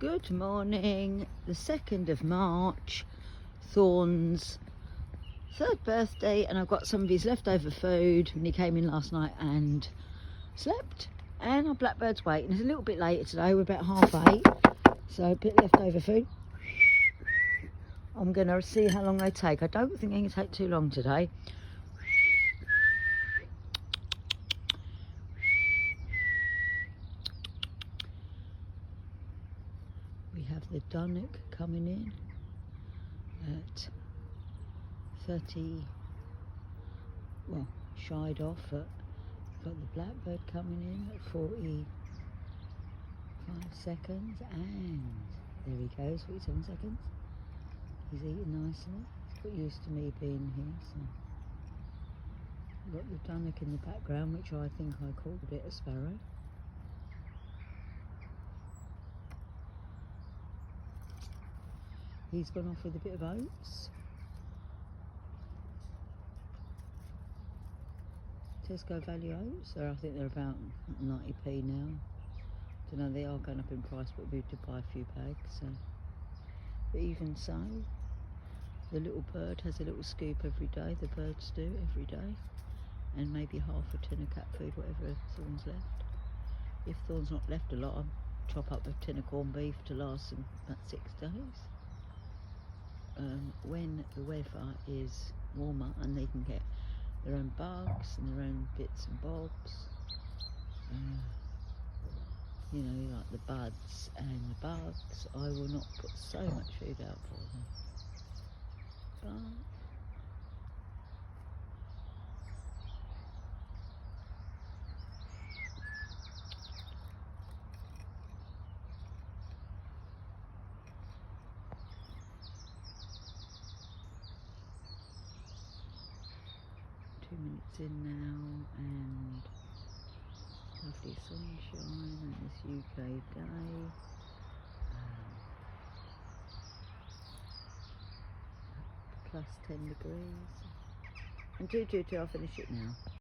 Good morning, the 2nd of March, Thorn's 3rd birthday, and I've got some of his leftover food, and he came in last night and slept, and our blackbird's waiting. It's a little bit later today, we're about 8:30, so a bit leftover food. I'm going to see how long they take. I don't think they're going to take too long today. We have the dunnock coming in at 30, well, shied off at, got the blackbird coming in at 45 seconds, and there he goes, 47 seconds. He's eating nicely. He's got used to me being here, so. We've got the dunnock in the background, which I think I called it a sparrow. He's gone off with a bit of oats. Tesco value oats, I think they're about 90p now. Don't know, they are going up in price, but we did buy a few bags. So. But even so, the little bird has a little scoop every day. The birds do every day, and maybe half a tin of cat food, whatever Thorn's left. If Thorn's not left a lot, I'll chop up a tin of corned beef to last them about 6 days. When the weather is warmer and they can get their own bugs and their own bits and bobs, you know, like the buds and the bugs, I will not put so much food out for them. But minutes in now, and lovely sunshine on this UK day. Plus 10 degrees. And 222, I'll finish it now.